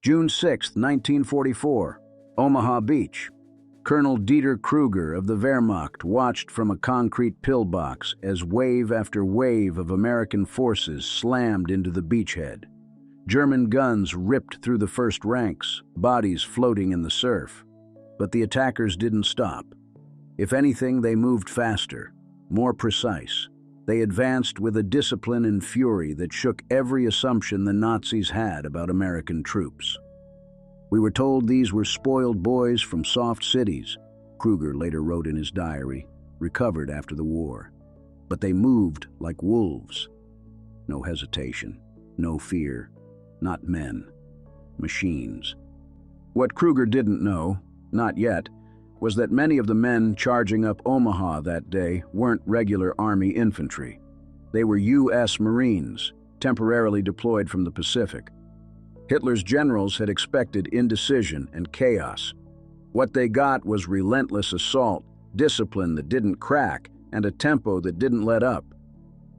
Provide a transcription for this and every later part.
June 6, 1944, Omaha Beach. Colonel Dieter Kruger of the Wehrmacht watched from a concrete pillbox as wave after wave of American forces slammed into the beachhead. German guns ripped through the first ranks, bodies floating in the surf. But the attackers didn't stop. If anything, they moved faster, more precise. They advanced with a discipline and fury that shook every assumption the Nazis had about American troops. We were told these were spoiled boys from soft cities, Kruger later wrote in his diary, recovered after the war. But they moved like wolves. No hesitation, no fear, not men, machines. What Kruger didn't know, not yet, was that many of the men charging up Omaha that day weren't regular Army infantry. They were U.S. Marines, temporarily deployed from the Pacific. Hitler's generals had expected indecision and chaos. What they got was relentless assault, discipline that didn't crack, and a tempo that didn't let up.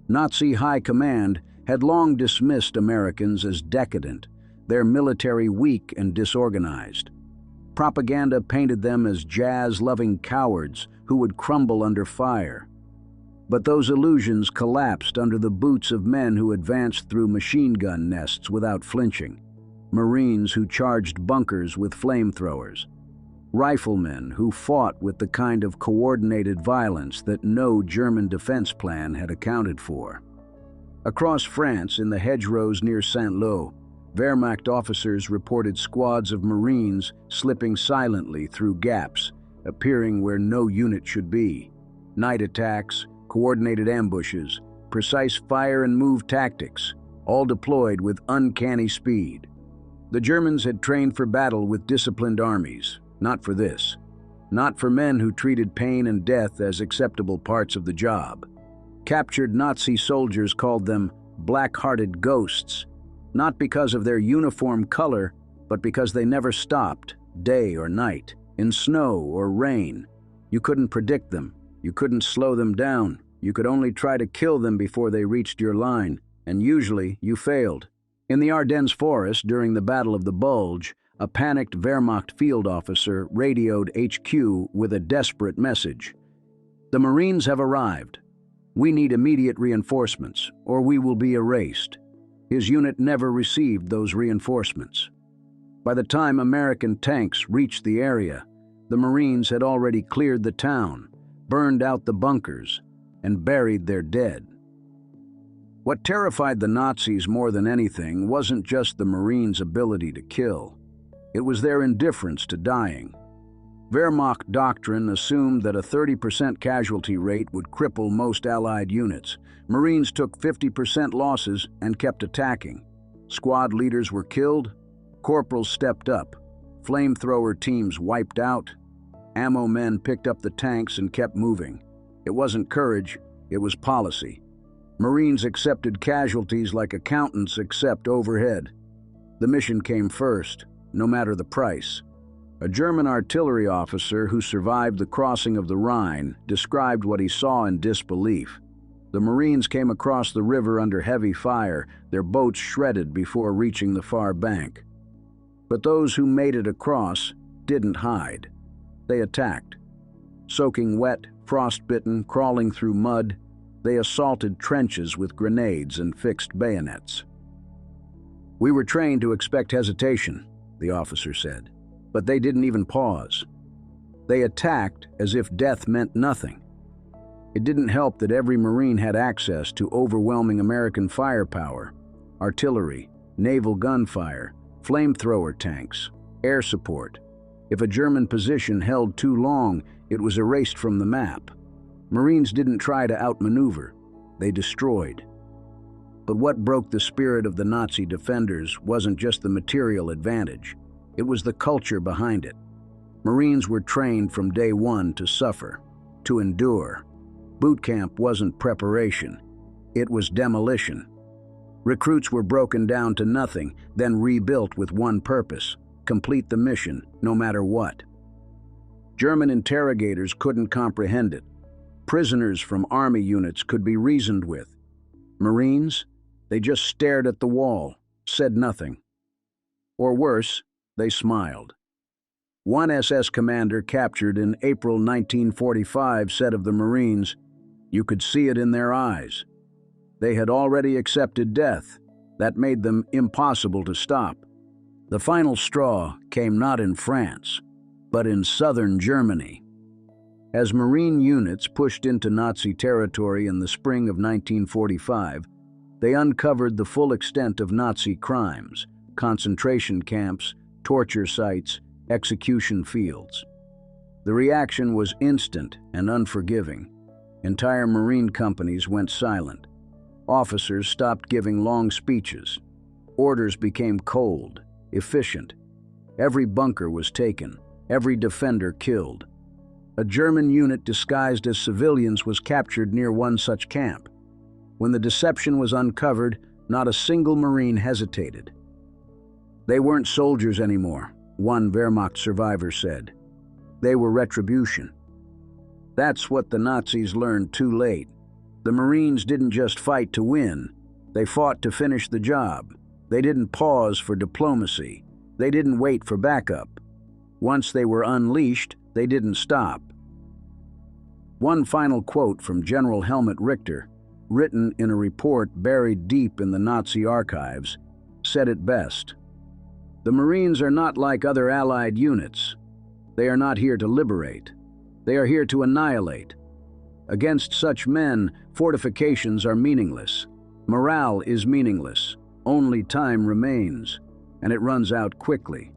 Nazi high command had long dismissed Americans as decadent, their military weak and disorganized. Propaganda painted them as jazz-loving cowards who would crumble under fire. But those illusions collapsed under the boots of men who advanced through machine gun nests without flinching. Marines who charged bunkers with flamethrowers, riflemen who fought with the kind of coordinated violence that no German defense plan had accounted for. Across France, in the hedgerows near Saint-Lô, Wehrmacht officers reported squads of Marines slipping silently through gaps, appearing where no unit should be. Night attacks, coordinated ambushes, precise fire and move tactics, all deployed with uncanny speed. The Germans had trained for battle with disciplined armies, not for this. Not for men who treated pain and death as acceptable parts of the job. Captured Nazi soldiers called them black-hearted ghosts, not because of their uniform color, but because they never stopped, day or night, in snow or rain. You couldn't predict them. You couldn't slow them down. You could only try to kill them before they reached your line, and usually you failed. In the Ardennes forest during the Battle of the Bulge, a panicked Wehrmacht field officer radioed HQ with a desperate message. "The Marines have arrived. We need immediate reinforcements, or we will be erased." His unit never received those reinforcements. By the time American tanks reached the area, the Marines had already cleared the town, burned out the bunkers, and buried their dead. What terrified the Nazis more than anything wasn't just the Marines' ability to kill. It was their indifference to dying. Wehrmacht doctrine assumed that a 30% casualty rate would cripple most Allied units. Marines took 50% losses and kept attacking. Squad leaders were killed, corporals stepped up, flamethrower teams wiped out, ammo men picked up the tanks and kept moving. It wasn't courage, it was policy. Marines accepted casualties like accountants accept overhead. The mission came first, no matter the price. A German artillery officer who survived the crossing of the Rhine described what he saw in disbelief. The Marines came across the river under heavy fire, their boats shredded before reaching the far bank. But those who made it across didn't hide. They attacked. Soaking wet, frostbitten, crawling through mud, they assaulted trenches with grenades and fixed bayonets. "We were trained to expect hesitation," the officer said, but they didn't even pause. They attacked as if death meant nothing. It didn't help that every Marine had access to overwhelming American firepower, artillery, naval gunfire, flamethrower tanks, air support. If a German position held too long, it was erased from the map. Marines didn't try to outmaneuver, they destroyed. But what broke the spirit of the Nazi defenders wasn't just the material advantage, it was the culture behind it. Marines were trained from day one to suffer, to endure. Boot camp wasn't preparation, it was demolition. Recruits were broken down to nothing, then rebuilt with one purpose: complete the mission, no matter what. German interrogators couldn't comprehend it. Prisoners from Army units could be reasoned with. Marines, they just stared at the wall, said nothing. Or worse, they smiled. One SS commander captured in April 1945 said of the Marines, "You could see it in their eyes. They had already accepted death. That made them impossible to stop." The final straw came not in France, but in southern Germany. As Marine units pushed into Nazi territory in the spring of 1945, they uncovered the full extent of Nazi crimes: concentration camps, torture sites, execution fields. The reaction was instant and unforgiving. Entire Marine companies went silent. Officers stopped giving long speeches. Orders became cold, efficient. Every bunker was taken, every defender killed. A German unit disguised as civilians was captured near one such camp. When the deception was uncovered, not a single Marine hesitated. They weren't soldiers anymore, one Wehrmacht survivor said. They were retribution. That's what the Nazis learned too late. The Marines didn't just fight to win, they fought to finish the job. They didn't pause for diplomacy. They didn't wait for backup. Once they were unleashed, they didn't stop. One final quote from General Helmut Richter, written in a report buried deep in the Nazi archives, said it best. "The Marines are not like other Allied units. They are not here to liberate. They are here to annihilate. Against such men, fortifications are meaningless. Morale is meaningless. Only time remains, and it runs out quickly."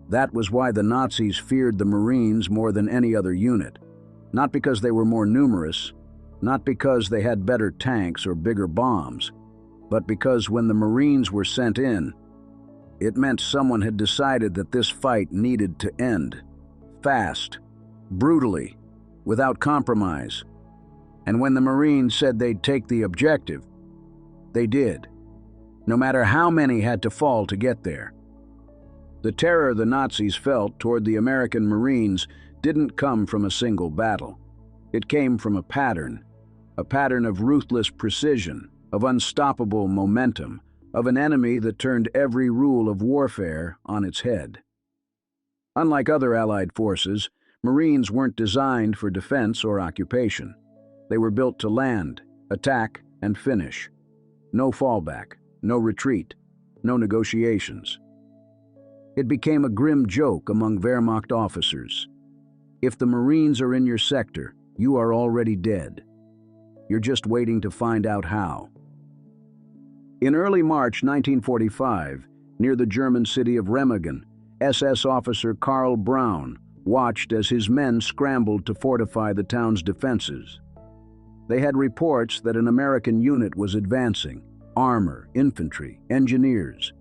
That was why the Nazis feared the Marines more than any other unit. Not because they were more numerous, not because they had better tanks or bigger bombs, but because when the Marines were sent in, it meant someone had decided that this fight needed to end. Fast, brutally, without compromise. And when the Marines said they'd take the objective, they did. No matter how many had to fall to get there. The terror the Nazis felt toward the American Marines didn't come from a single battle. It came from a pattern of ruthless precision, of unstoppable momentum, of an enemy that turned every rule of warfare on its head. Unlike other Allied forces, Marines weren't designed for defense or occupation. They were built to land, attack, and finish. No fallback, no retreat, no negotiations. It became a grim joke among Wehrmacht officers. If the Marines are in your sector, you are already dead. You're just waiting to find out how. In early March 1945, near the German city of Remagen, SS officer Karl Braun watched as his men scrambled to fortify the town's defenses. They had reports that an American unit was advancing, armor, infantry, engineers.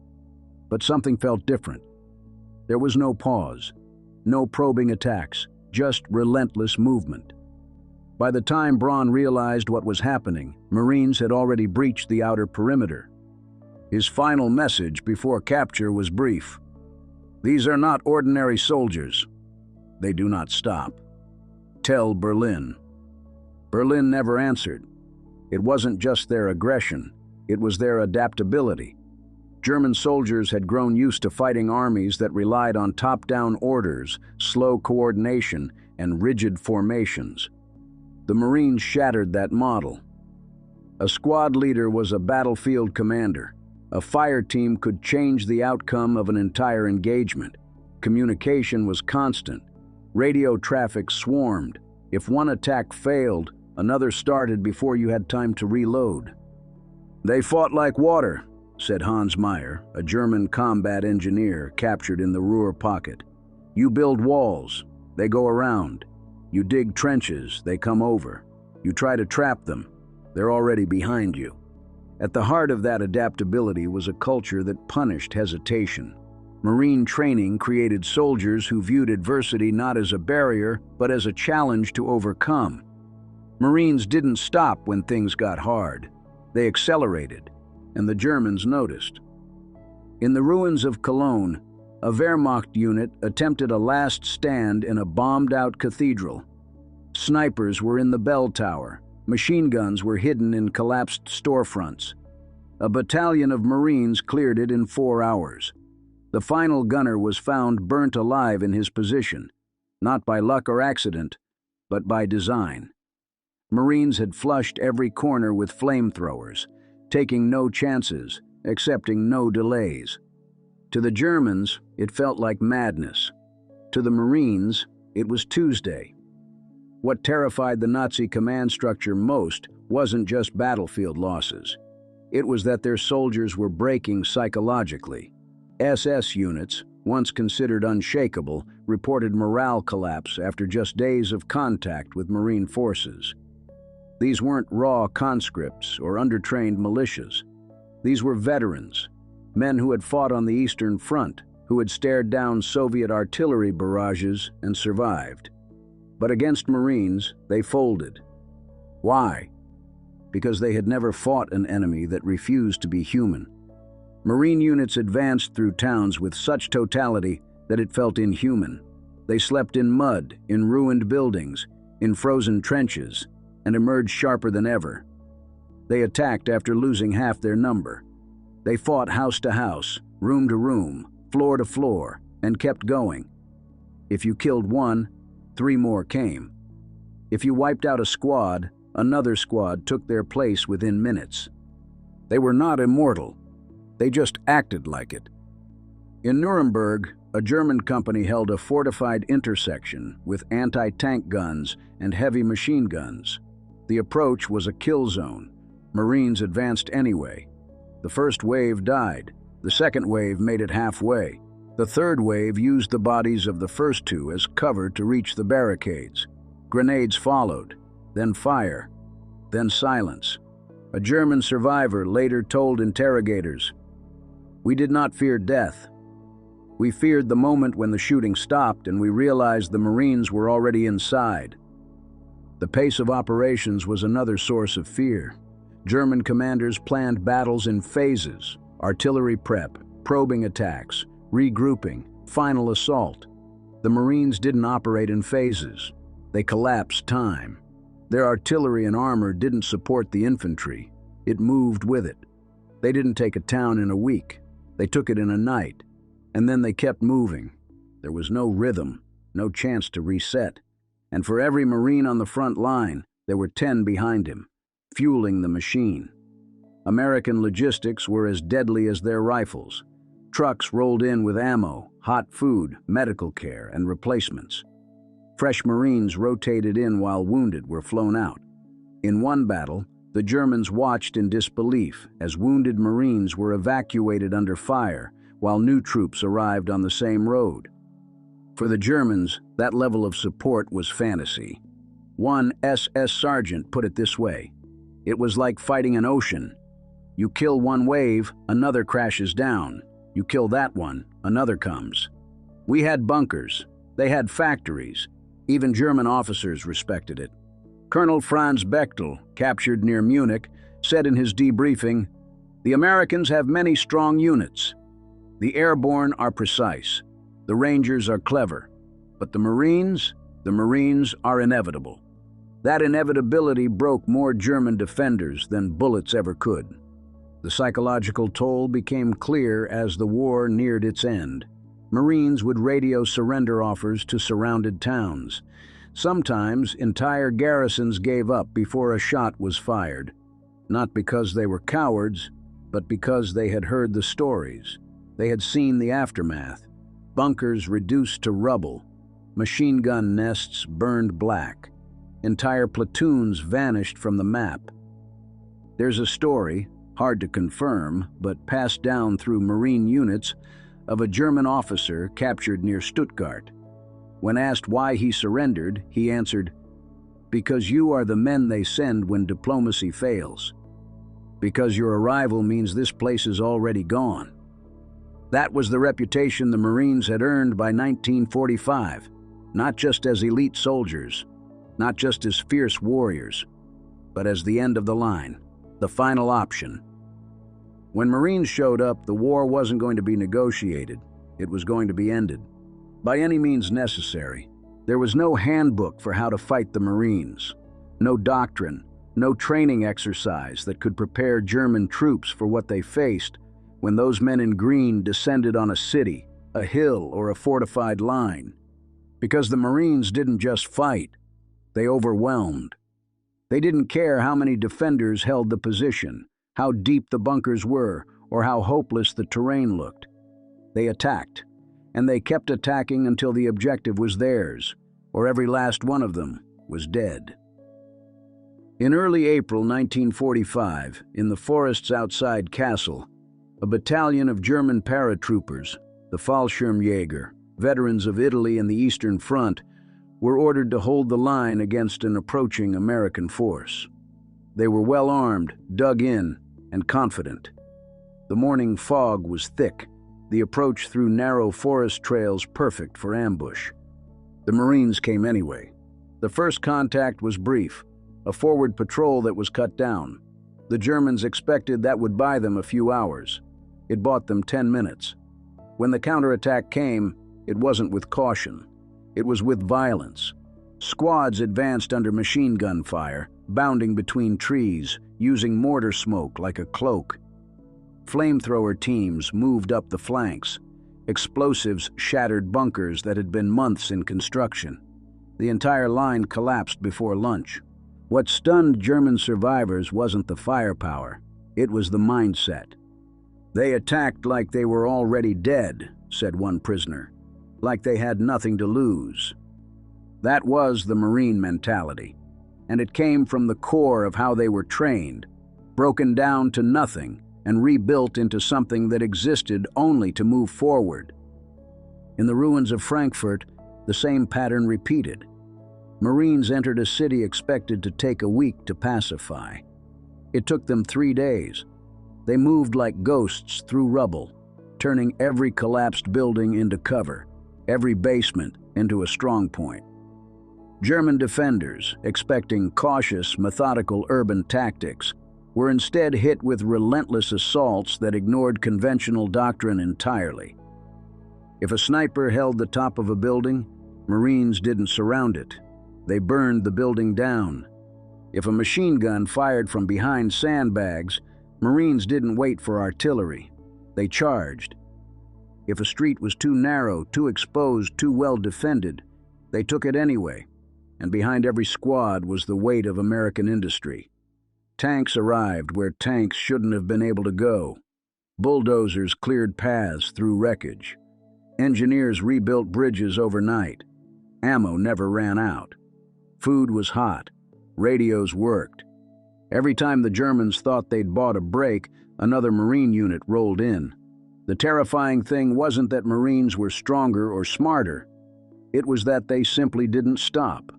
But something felt different. There was no pause, no probing attacks, just relentless movement. By the time Braun realized what was happening, Marines had already breached the outer perimeter. His final message before capture was brief. "These are not ordinary soldiers. They do not stop. Tell Berlin." Berlin never answered. It wasn't just their aggression, it was their adaptability. German soldiers had grown used to fighting armies that relied on top-down orders, slow coordination, and rigid formations. The Marines shattered that model. A squad leader was a battlefield commander. A fire team could change the outcome of an entire engagement. Communication was constant. Radio traffic swarmed. If one attack failed, another started before you had time to reload. "They fought like water," said Hans Meyer, a German combat engineer captured in the Ruhr pocket. "You build walls, they go around. You dig trenches, they come over. You try to trap them, they're already behind you." At the heart of that adaptability was a culture that punished hesitation. Marine training created soldiers who viewed adversity not as a barrier, but as a challenge to overcome. Marines didn't stop when things got hard. They accelerated, and the Germans noticed. In the ruins of Cologne, a Wehrmacht unit attempted a last stand in a bombed-out cathedral. Snipers were in the bell tower. Machine guns were hidden in collapsed storefronts. A battalion of Marines cleared it in 4 hours. The final gunner was found burnt alive in his position, not by luck or accident, but by design. Marines had flushed every corner with flamethrowers, taking no chances, accepting no delays. To the Germans, it felt like madness. To the Marines, it was Tuesday. What terrified the Nazi command structure most wasn't just battlefield losses. It was that their soldiers were breaking psychologically. SS units, once considered unshakable, reported morale collapse after just days of contact with Marine forces. These weren't raw conscripts or undertrained militias. These were veterans, men who had fought on the Eastern Front, who had stared down Soviet artillery barrages and survived. But against Marines, they folded. Why? Because they had never fought an enemy that refused to be human. Marine units advanced through towns with such totality that it felt inhuman. They slept in mud, in ruined buildings, in frozen trenches, and emerged sharper than ever. They attacked after losing half their number. They fought house to house, room to room, floor to floor, and kept going. If you killed one, 3 more came. If you wiped out a squad, another squad took their place within minutes. They were not immortal. They just acted like it. In Nuremberg, a German company held a fortified intersection with anti-tank guns and heavy machine guns. The approach was a kill zone. Marines advanced anyway. The first wave died. The second wave made it halfway. The third wave used the bodies of the first 2 as cover to reach the barricades. Grenades followed, then fire, then silence. A German survivor later told interrogators, "We did not fear death. We feared the moment when the shooting stopped and we realized the Marines were already inside." The pace of operations was another source of fear. German commanders planned battles in phases: artillery prep, probing attacks, regrouping, final assault. The Marines didn't operate in phases. They collapsed time. Their artillery and armor didn't support the infantry. It moved with it. They didn't take a town in a week. They took it in a night. And then they kept moving. There was no rhythm, no chance to reset. And for every Marine on the front line, there were 10 behind him, fueling the machine. American logistics were as deadly as their rifles. Trucks rolled in with ammo, hot food, medical care, and replacements. Fresh Marines rotated in while wounded were flown out. In one battle, the Germans watched in disbelief as wounded Marines were evacuated under fire while new troops arrived on the same road. For the Germans, that level of support was fantasy. One SS sergeant put it this way: "It was like fighting an ocean. You kill one wave, another crashes down. You kill that one, another comes." We had bunkers. They had factories. Even German officers respected it. Colonel Franz Bechtel, captured near Munich, said in his debriefing, "The Americans have many strong units. The airborne are precise. The Rangers are clever. But the Marines are inevitable." That inevitability broke more German defenders than bullets ever could. The psychological toll became clear as the war neared its end. Marines would radio surrender offers to surrounded towns. Sometimes entire garrisons gave up before a shot was fired, not because they were cowards, but because they had heard the stories. They had seen the aftermath: bunkers reduced to rubble, machine gun nests burned black, entire platoons vanished from the map. There's a story, hard to confirm, but passed down through Marine units, of a German officer captured near Stuttgart. When asked why he surrendered, he answered, "Because you are the men they send when diplomacy fails. Because your arrival means this place is already gone." That was the reputation the Marines had earned by 1945, not just as elite soldiers, not just as fierce warriors, but as the end of the line, the final option. When Marines showed up, the war wasn't going to be negotiated. It was going to be ended. By any means necessary. There was no handbook for how to fight the Marines. No doctrine, no training exercise that could prepare German troops for what they faced when those men in green descended on a city, a hill, or a fortified line. Because the Marines didn't just fight, they overwhelmed. They didn't care how many defenders held the position, how deep the bunkers were, or how hopeless the terrain looked. They attacked, and they kept attacking until the objective was theirs, or every last one of them was dead. In early April 1945, in the forests outside Kassel, a battalion of German paratroopers, the Fallschirmjäger, veterans of Italy and the Eastern Front, were ordered to hold the line against an approaching American force. They were well armed, dug in, and confident. The morning fog was thick, the approach through narrow forest trails perfect for ambush. The Marines came anyway. The first contact was brief, a forward patrol that was cut down. The Germans expected that would buy them a few hours. It bought them 10 minutes. When the counterattack came, it wasn't with caution. It was with violence. Squads advanced under machine gun fire, bounding between trees, using mortar smoke like a cloak. Flamethrower teams moved up the flanks. Explosives shattered bunkers that had been months in construction. The entire line collapsed before lunch. What stunned German survivors wasn't the firepower, it was the mindset. "They attacked like they were already dead," said one prisoner, "like they had nothing to lose." That was the Marine mentality, and it came from the core of how they were trained, broken down to nothing and rebuilt into something that existed only to move forward. In the ruins of Frankfurt, the same pattern repeated. Marines entered a city expected to take a week to pacify. It took them 3 days. They moved like ghosts through rubble, turning every collapsed building into cover, every basement into a strong point. German defenders, expecting cautious, methodical urban tactics, were instead hit with relentless assaults that ignored conventional doctrine entirely. If a sniper held the top of a building, Marines didn't surround it. They burned the building down. If a machine gun fired from behind sandbags, Marines didn't wait for artillery. They charged. If a street was too narrow, too exposed, too well defended, they took it anyway. And behind every squad was the weight of American industry. Tanks arrived where tanks shouldn't have been able to go. Bulldozers cleared paths through wreckage. Engineers rebuilt bridges overnight. Ammo never ran out. Food was hot. Radios worked. Every time the Germans thought they'd bought a break, another Marine unit rolled in. The terrifying thing wasn't that Marines were stronger or smarter. It was that they simply didn't stop.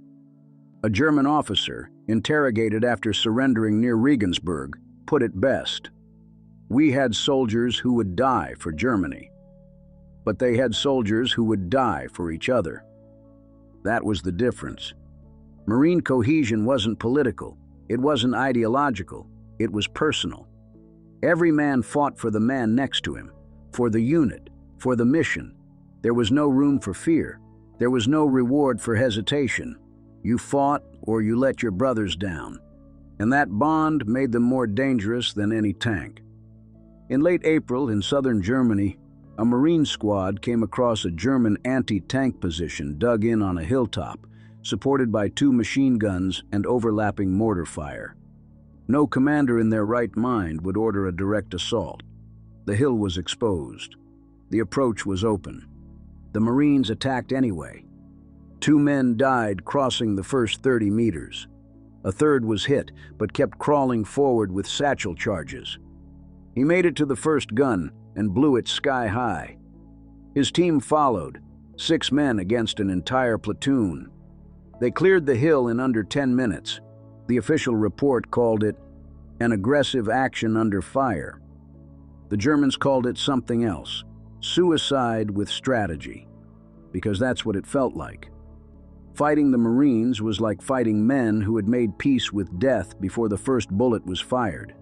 A German officer, interrogated after surrendering near Regensburg, put it best. "We had soldiers who would die for Germany, but they had soldiers who would die for each other." That was the difference. Marine cohesion wasn't political, it wasn't ideological, it was personal. Every man fought for the man next to him, for the unit, for the mission. There was no room for fear. There was no reward for hesitation. You fought or you let your brothers down. And that bond made them more dangerous than any tank. In late April in southern Germany, a Marine squad came across a German anti-tank position dug in on a hilltop, supported by 2 machine guns and overlapping mortar fire. No commander in their right mind would order a direct assault. The hill was exposed. The approach was open. The Marines attacked anyway. 2 men died crossing the first 30 meters. A third was hit, but kept crawling forward with satchel charges. He made it to the first gun and blew it sky high. His team followed, 6 men against an entire platoon. They cleared the hill in under 10 minutes. The official report called it an aggressive action under fire. The Germans called it something else, suicide with strategy, because that's what it felt like. Fighting the Marines was like fighting men who had made peace with death before the first bullet was fired.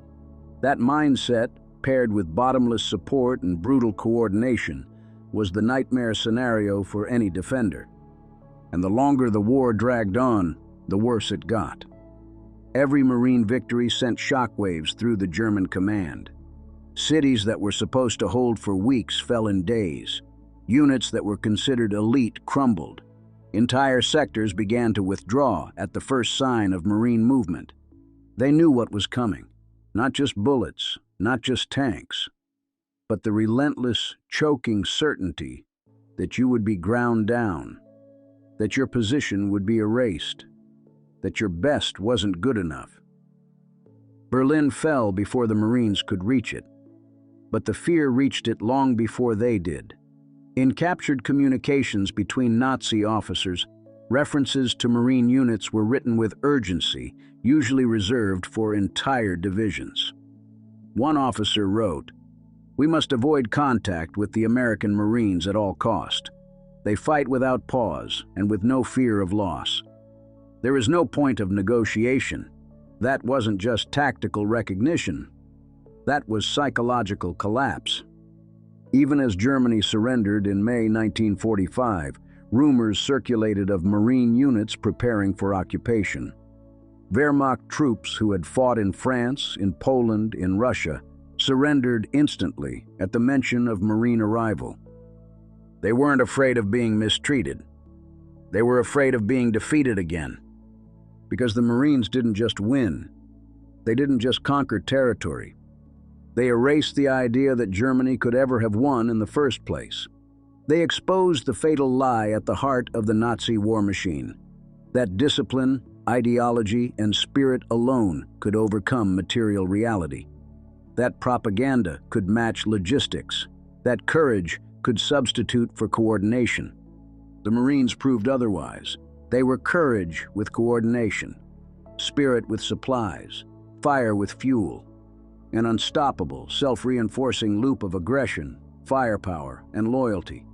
That mindset, paired with bottomless support and brutal coordination, was the nightmare scenario for any defender. And the longer the war dragged on, the worse it got. Every Marine victory sent shockwaves through the German command. Cities that were supposed to hold for weeks fell in days. Units that were considered elite crumbled. Entire sectors began to withdraw at the first sign of Marine movement. They knew what was coming. Not just bullets, not just tanks, but the relentless, choking certainty that you would be ground down, that your position would be erased, that your best wasn't good enough. Berlin fell before the Marines could reach it, but the fear reached it long before they did. In captured communications between Nazi officers, references to Marine units were written with urgency, usually reserved for entire divisions. One officer wrote, "We must avoid contact with the American Marines at all cost. They fight without pause and with no fear of loss. There is no point of negotiation. That wasn't just tactical recognition. That was psychological collapse." Even as Germany surrendered in May 1945, rumors circulated of Marine units preparing for occupation. Wehrmacht troops who had fought in France, in Poland, in Russia, surrendered instantly at the mention of Marine arrival. They weren't afraid of being mistreated. They were afraid of being defeated again. Because the Marines didn't just win. They didn't just conquer territory. They erased the idea that Germany could ever have won in the first place. They exposed the fatal lie at the heart of the Nazi war machine, that discipline, ideology, and spirit alone could overcome material reality. That propaganda could match logistics. That courage could substitute for coordination. The Marines proved otherwise. They were courage with coordination, spirit with supplies, fire with fuel, an unstoppable, self-reinforcing loop of aggression, firepower, and loyalty.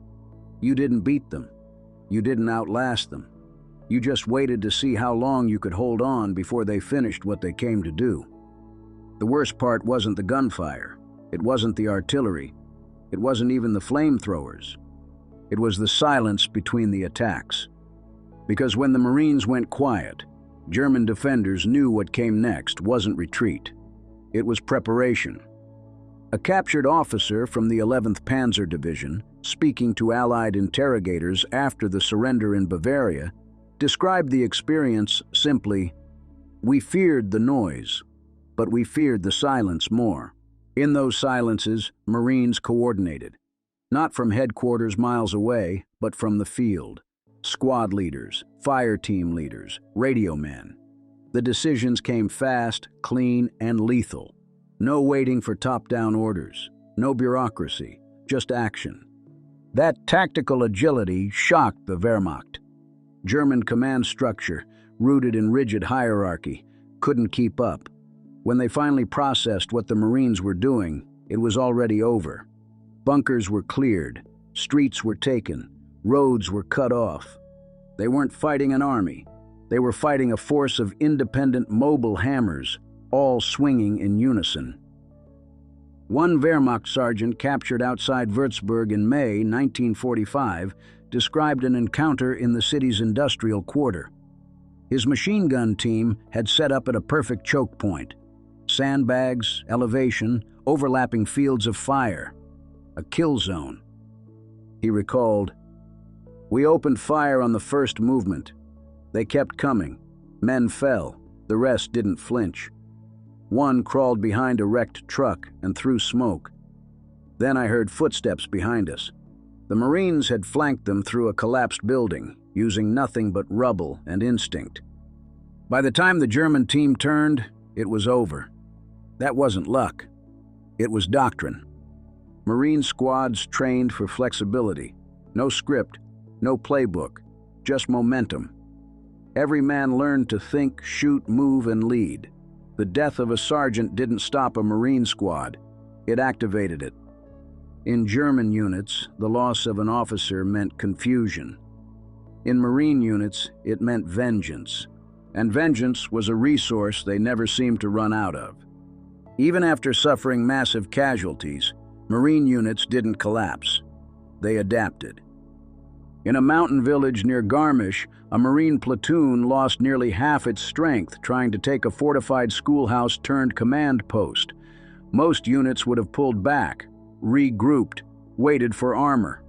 You didn't beat them. You didn't outlast them. You just waited to see how long you could hold on before they finished what they came to do. The worst part wasn't the gunfire. It wasn't the artillery. It wasn't even the flamethrowers. It was the silence between the attacks. Because when the Marines went quiet, German defenders knew what came next wasn't retreat. It was preparation. A captured officer from the 11th Panzer Division, speaking to Allied interrogators after the surrender in Bavaria, described the experience simply, "We feared the noise, but we feared the silence more." In those silences, Marines coordinated, not from headquarters miles away, but from the field. Squad leaders, fire team leaders, radio men. The decisions came fast, clean, and lethal. No waiting for top-down orders, no bureaucracy, just action. That tactical agility shocked the Wehrmacht. German command structure, rooted in rigid hierarchy, couldn't keep up. When they finally processed what the Marines were doing, it was already over. Bunkers were cleared, streets were taken, roads were cut off. They weren't fighting an army. They were fighting a force of independent mobile hammers, all swinging in unison. One Wehrmacht sergeant captured outside Würzburg in May 1945 described an encounter in the city's industrial quarter. His machine gun team had set up at a perfect choke point. Sandbags, elevation, overlapping fields of fire. A kill zone. He recalled, "We opened fire on the first movement. They kept coming. Men fell. The rest didn't flinch. One crawled behind a wrecked truck and threw smoke. Then I heard footsteps behind us. The Marines had flanked them through a collapsed building, using nothing but rubble and instinct. By the time the German team turned, it was over. That wasn't luck. It was doctrine. Marine squads trained for flexibility. No script, no playbook, just momentum. Every man learned to think, shoot, move, and lead. The death of a sergeant didn't stop a Marine squad. It activated it. In German units, the loss of an officer meant confusion. In Marine units, it meant vengeance. And vengeance was a resource they never seemed to run out of. Even after suffering massive casualties, Marine units didn't collapse. They adapted. In a mountain village near Garmisch, a Marine platoon lost nearly half its strength trying to take a fortified schoolhouse turned command post. Most units would have pulled back, regrouped, waited for armor.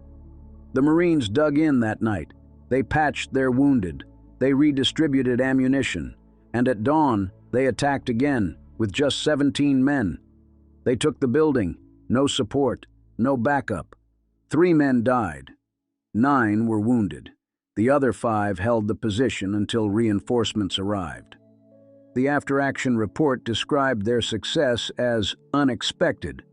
The Marines dug in that night. They patched their wounded. They redistributed ammunition. And at dawn, they attacked again with just 17 men. They took the building. No support, no backup. 3 men died. 9 were wounded. The other 5 held the position until reinforcements arrived. The after-action report described their success as unexpected.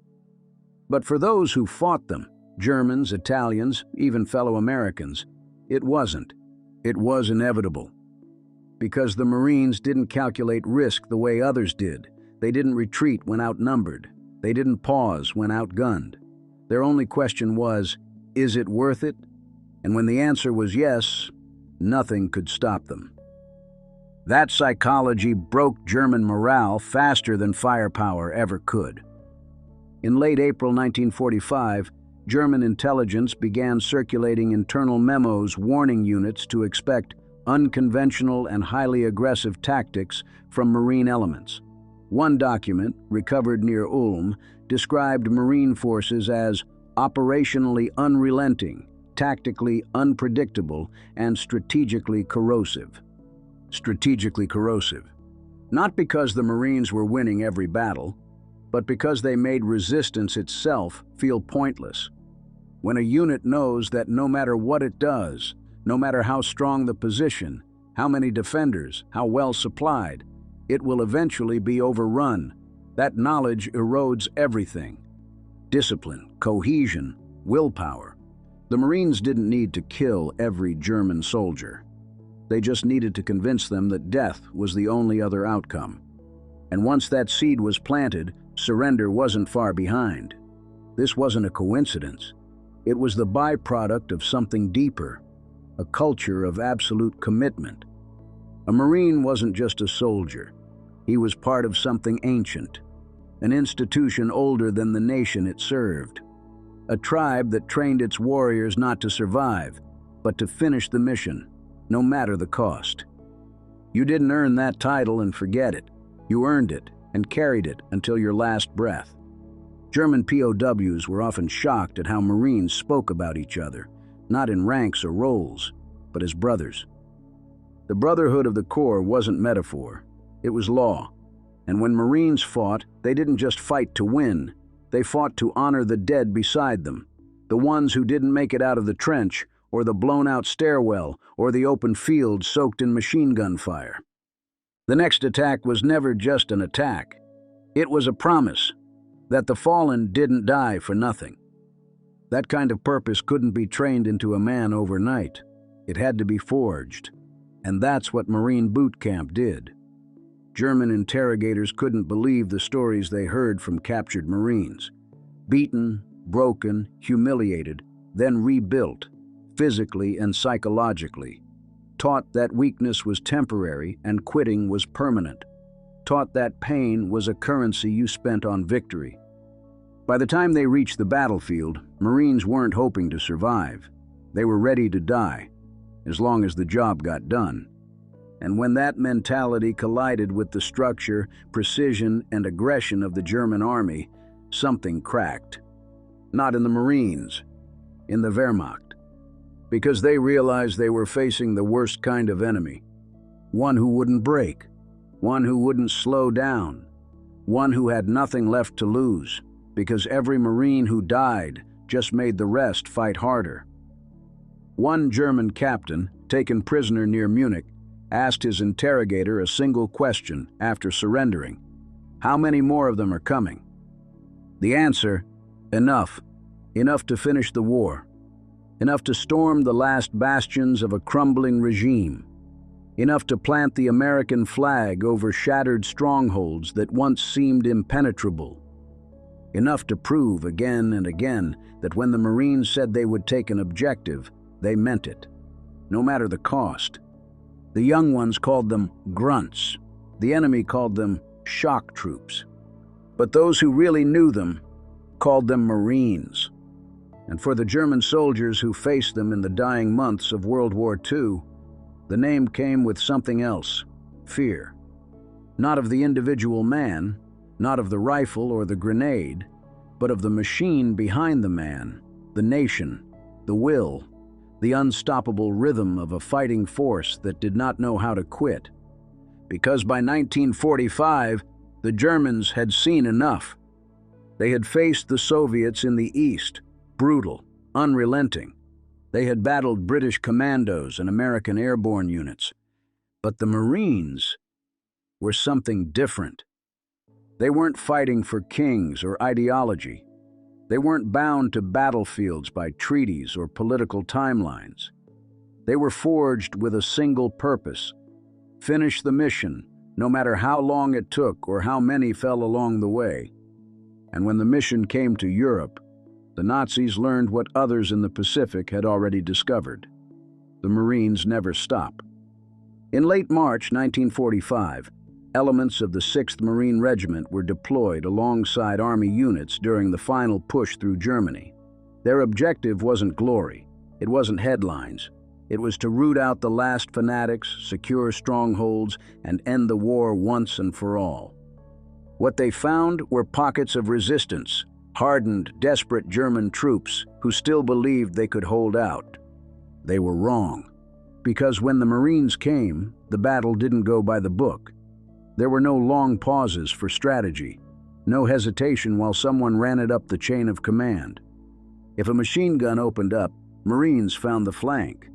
But for those who fought them, Germans, Italians, even fellow Americans, it wasn't. It was inevitable. Because the Marines didn't calculate risk the way others did. They didn't retreat when outnumbered. They didn't pause when outgunned. Their only question was, is it worth it? And when the answer was yes, nothing could stop them. That psychology broke German morale faster than firepower ever could. In late April 1945, German intelligence began circulating internal memos warning units to expect unconventional and highly aggressive tactics from Marine elements. One document, recovered near Ulm, described Marine forces as operationally unrelenting, tactically unpredictable, and strategically corrosive. Strategically corrosive. Not because the Marines were winning every battle, but because they made resistance itself feel pointless. When a unit knows that no matter what it does, no matter how strong the position, how many defenders, how well supplied, it will eventually be overrun, that knowledge erodes everything. Discipline, cohesion, willpower. The Marines didn't need to kill every German soldier. They just needed to convince them that death was the only other outcome. And once that seed was planted, surrender wasn't far behind. This wasn't a coincidence. It was the byproduct of something deeper, a culture of absolute commitment. A Marine wasn't just a soldier. He was part of something ancient, an institution older than the nation it served, a tribe that trained its warriors not to survive, but to finish the mission, no matter the cost. You didn't earn that title and forget it. You earned it and carried it until your last breath. German POWs were often shocked at how Marines spoke about each other, not in ranks or roles, but as brothers. The brotherhood of the Corps wasn't metaphor, it was law. And when Marines fought, they didn't just fight to win, they fought to honor the dead beside them, the ones who didn't make it out of the trench, or the blown-out stairwell, or the open field soaked in machine gun fire. The next attack was never just an attack. It was a promise that the fallen didn't die for nothing. That kind of purpose couldn't be trained into a man overnight. It had to be forged. And that's what Marine boot camp did. German interrogators couldn't believe the stories they heard from captured Marines. Beaten, broken, humiliated, then rebuilt, physically and psychologically. Taught that weakness was temporary and quitting was permanent. Taught that pain was a currency you spent on victory. By the time they reached the battlefield, Marines weren't hoping to survive. They were ready to die, as long as the job got done. And when that mentality collided with the structure, precision, and aggression of the German army, something cracked. Not in the Marines, in the Wehrmacht. Because they realized they were facing the worst kind of enemy. One who wouldn't break, one who wouldn't slow down, one who had nothing left to lose, because every Marine who died just made the rest fight harder. One German captain, taken prisoner near Munich, asked his interrogator a single question after surrendering. How many more of them are coming? The answer, enough. Enough to finish the war. Enough to storm the last bastions of a crumbling regime. Enough to plant the American flag over shattered strongholds that once seemed impenetrable. Enough to prove again and again that when the Marines said they would take an objective, they meant it, no matter the cost. The young ones called them grunts. The enemy called them shock troops. But those who really knew them called them Marines. And for the German soldiers who faced them in the dying months of World War II, the name came with something else, fear. Not of the individual man, not of the rifle or the grenade, but of the machine behind the man, the nation, the will, the unstoppable rhythm of a fighting force that did not know how to quit. Because by 1945, the Germans had seen enough. They had faced the Soviets in the East, brutal, unrelenting. They had battled British commandos and American airborne units. But the Marines were something different. They weren't fighting for kings or ideology. They weren't bound to battlefields by treaties or political timelines. They were forged with a single purpose: finish the mission, no matter how long it took or how many fell along the way. And when the mission came to Europe, the Nazis learned what others in the Pacific had already discovered. The Marines never stop. In late March 1945, elements of the 6th Marine Regiment were deployed alongside Army units during the final push through Germany. Their objective wasn't glory. It wasn't headlines. It was to root out the last fanatics, secure strongholds, and end the war once and for all. What they found were pockets of resistance, hardened, desperate German troops who still believed they could hold out. They were wrong, because when the Marines came, the battle didn't go by the book. There were no long pauses for strategy, no hesitation while someone ran it up the chain of command. If a machine gun opened up, Marines found the flank.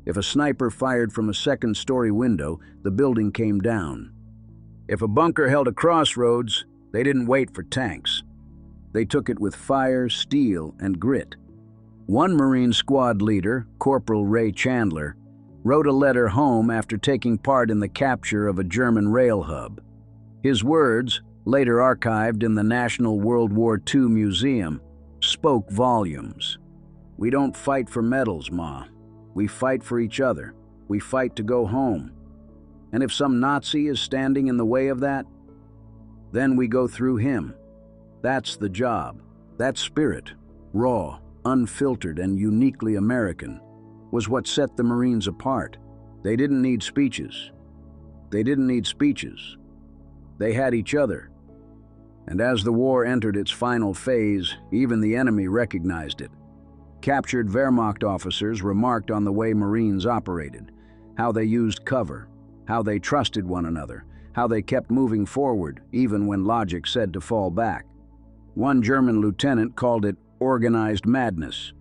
If a sniper fired from a second-story window, the building came down. If a bunker held a crossroads, they didn't wait for tanks. They took it with fire, steel, and grit. One Marine squad leader, Corporal Ray Chandler, wrote a letter home after taking part in the capture of a German rail hub. His words, later archived in the National World War II Museum, spoke volumes. "We don't fight for medals, Ma. We fight for each other. We fight to go home. And if some Nazi is standing in the way of that, then we go through him. That's the job." That spirit, raw, unfiltered, and uniquely American, was what set the Marines apart. They didn't need speeches. They had each other. And as the war entered its final phase, even the enemy recognized it. Captured Wehrmacht officers remarked on the way Marines operated, how they used cover, how they trusted one another, how they kept moving forward even when logic said to fall back. One German lieutenant called it organized madness.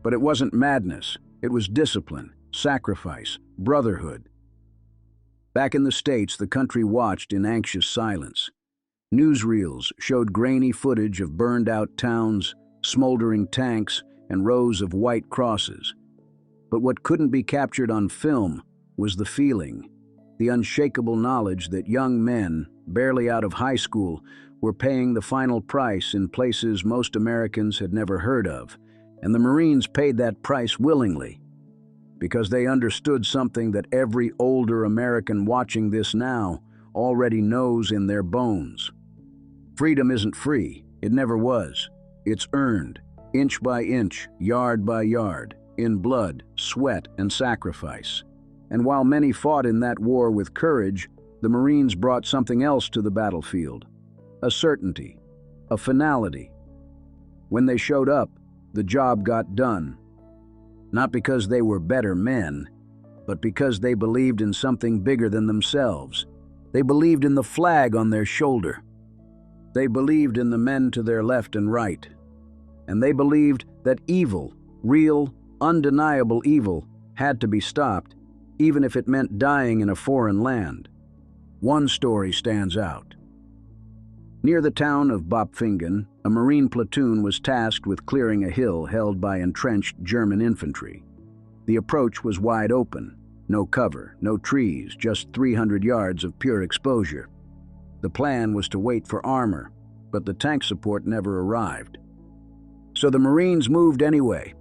But it wasn't madness. It was discipline, sacrifice, brotherhood. Back in the States, the country watched in anxious silence. Newsreels showed grainy footage of burned-out towns, smoldering tanks, and rows of white crosses. But what couldn't be captured on film was the feeling, the unshakable knowledge that young men, barely out of high school, were paying the final price in places most Americans had never heard of. And the Marines paid that price willingly, because they understood something that every older American watching this now already knows in their bones. Freedom isn't free. It never was. It's earned, inch by inch, yard by yard, in blood, sweat, and sacrifice. And while many fought in that war with courage, the Marines brought something else to the battlefield: a certainty, a finality. When they showed up, the job got done. Not because they were better men, but because they believed in something bigger than themselves. They believed in the flag on their shoulder. They believed in the men to their left and right. And they believed that evil, real, undeniable evil, had to be stopped, even if it meant dying in a foreign land. One story stands out. Near the town of Bopfingen, a Marine platoon was tasked with clearing a hill held by entrenched German infantry. The approach was wide open. No cover, no trees, just 300 yards of pure exposure. The plan was to wait for armor, but the tank support never arrived. So the Marines moved anyway.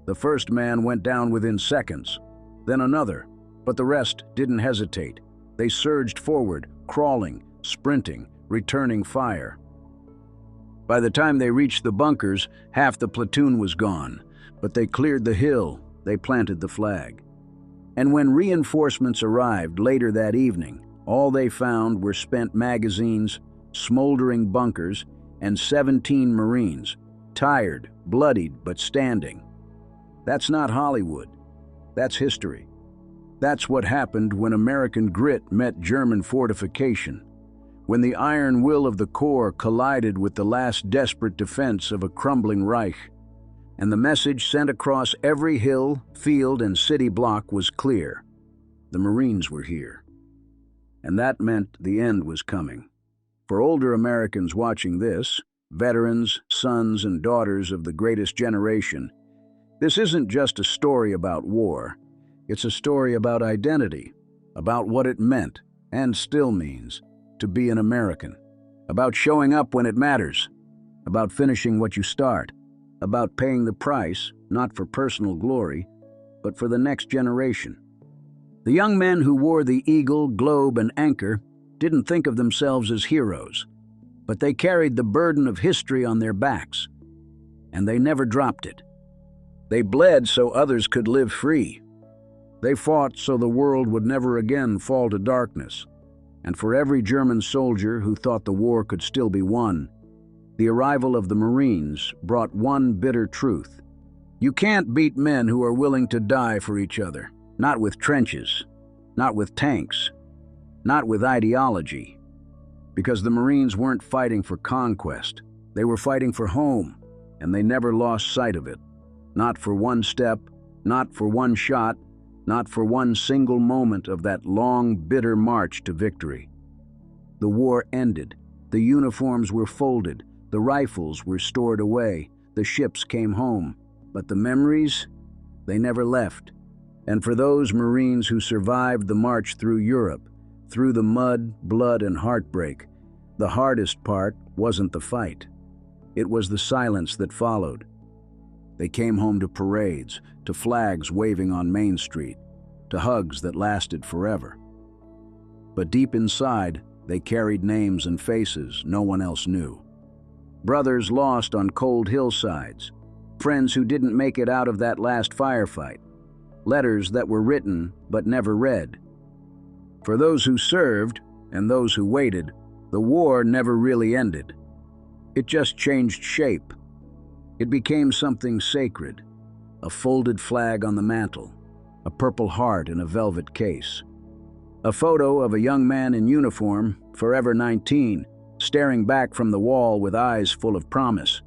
The first man went down within seconds, then another, but the rest didn't hesitate. They surged forward, crawling, sprinting, returning fire. By the time they reached the bunkers, half the platoon was gone, but they cleared the hill, they planted the flag. And when reinforcements arrived later that evening, all they found were spent magazines, smoldering bunkers, and 17 Marines, tired, bloodied, but standing. That's not Hollywood. That's history. That's what happened when American grit met German fortification, when the iron will of the Corps collided with the last desperate defense of a crumbling Reich, and the message sent across every hill, field, and city block was clear. The Marines were here. And that meant the end was coming. For older Americans watching this, veterans, sons, and daughters of the greatest generation, this isn't just a story about war. It's a story about identity, about what it meant, and still means, to be an American, about showing up when it matters, about finishing what you start, about paying the price, not for personal glory, but for the next generation. The young men who wore the eagle, globe, and anchor didn't think of themselves as heroes, but they carried the burden of history on their backs, and they never dropped it. They bled so others could live free. They fought so the world would never again fall to darkness. And for every German soldier who thought the war could still be won, the arrival of the Marines brought one bitter truth. You can't beat men who are willing to die for each other, not with trenches, not with tanks, not with ideology. Because the Marines weren't fighting for conquest, they were fighting for home, and they never lost sight of it. Not for one step, not for one shot, not for one single moment of that long, bitter march to victory. The war ended. The uniforms were folded. The rifles were stored away. The ships came home. But the memories, they never left. And for those Marines who survived the march through Europe, through the mud, blood, and heartbreak, the hardest part wasn't the fight. It was the silence that followed. They came home to parades, to flags waving on Main Street, to hugs that lasted forever. But deep inside, they carried names and faces no one else knew. Brothers lost on cold hillsides, friends who didn't make it out of that last firefight, letters that were written but never read. For those who served and those who waited, the war never really ended. It just changed shape. It became something sacred, a folded flag on the mantel, a purple heart in a velvet case, a photo of a young man in uniform, forever 19, staring back from the wall with eyes full of promise.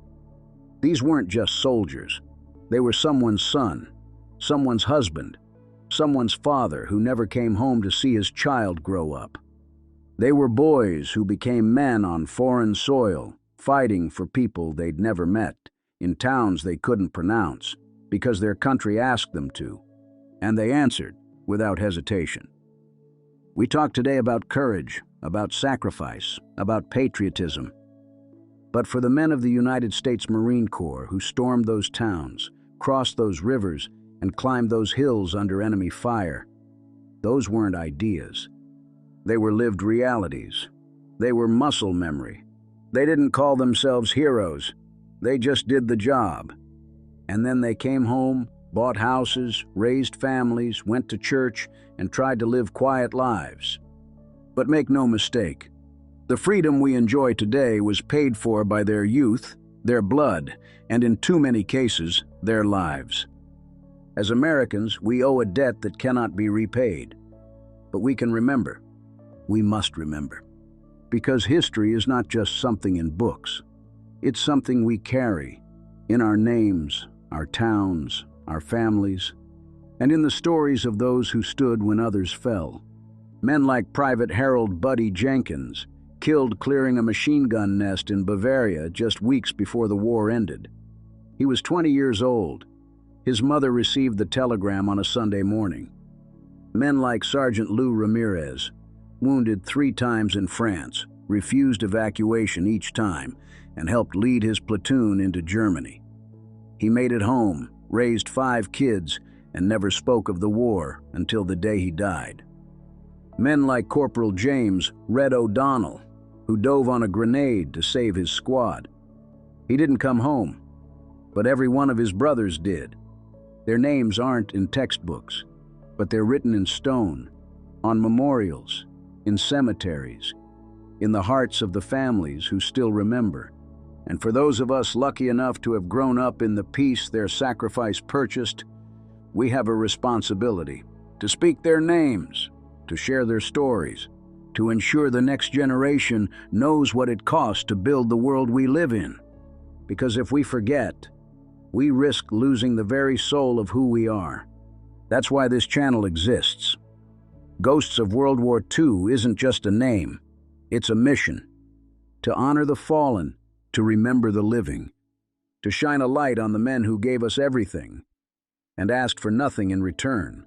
These weren't just soldiers. They were someone's son, someone's husband, someone's father who never came home to see his child grow up. They were boys who became men on foreign soil, fighting for people they'd never met, in towns they couldn't pronounce, because their country asked them to, and they answered without hesitation. We talk today about courage, about sacrifice, about patriotism. But for the men of the United States Marine Corps who stormed those towns, crossed those rivers, and climbed those hills under enemy fire, those weren't ideas. They were lived realities. They were muscle memory. They didn't call themselves heroes. They just did the job. And then they came home, bought houses, raised families, went to church, and tried to live quiet lives. But make no mistake, the freedom we enjoy today was paid for by their youth, their blood, and in too many cases, their lives. As Americans, we owe a debt that cannot be repaid. But we can remember. We must remember. Because history is not just something in books. It's something we carry in our names, our towns, our families, and in the stories of those who stood when others fell. Men like Private Harold Buddy Jenkins, killed clearing a machine gun nest in Bavaria just weeks before the war ended. He was 20 years old. His mother received the telegram on a Sunday morning. Men like Sergeant Lou Ramirez, wounded 3 times in France, refused evacuation each time, and helped lead his platoon into Germany. He made it home, raised 5 kids, and never spoke of the war until the day he died. Men like Corporal James Red O'Donnell, who dove on a grenade to save his squad. He didn't come home, but every one of his brothers did. Their names aren't in textbooks, but they're written in stone, on memorials, in cemeteries. in the hearts of the families who still remember. And for those of us lucky enough to have grown up in the peace their sacrifice purchased, we have a responsibility to speak their names, to share their stories, to ensure the next generation knows what it costs to build the world we live in. Because if we forget, we risk losing the very soul of who we are. That's why this channel exists. Ghosts of World War II isn't just a name, it's a mission. To honor the fallen, to remember the living, to shine a light on the men who gave us everything and asked for nothing in return.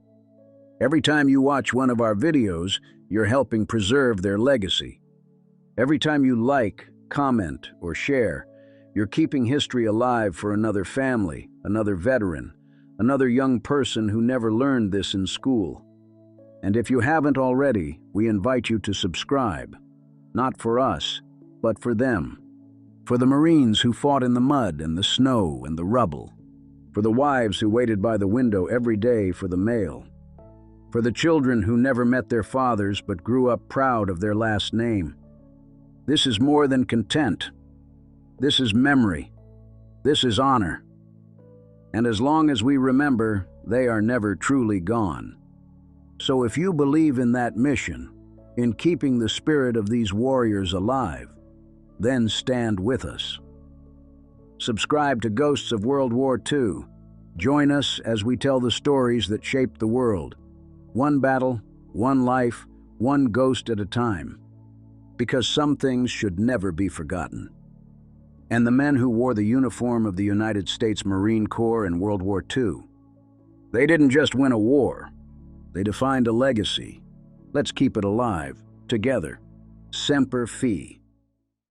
Every time you watch one of our videos, you're helping preserve their legacy. Every time you like, comment, or share, you're keeping history alive for another family, another veteran, another young person who never learned this in school. And if you haven't already, we invite you to subscribe, not for us, but for them. For the Marines who fought in the mud and the snow and the rubble. For the wives who waited by the window every day for the mail. For the children who never met their fathers but grew up proud of their last name. This is more than content. This is memory. This is honor. And as long as we remember, they are never truly gone. So if you believe in that mission, in keeping the spirit of these warriors alive, then stand with us. Subscribe to Ghosts of World War II. Join us as we tell the stories that shaped the world. One battle, one life, one ghost at a time. Because some things should never be forgotten. And the men who wore the uniform of the United States Marine Corps in World War II, they didn't just win a war. They defined a legacy. Let's keep it alive, together. Semper Fi.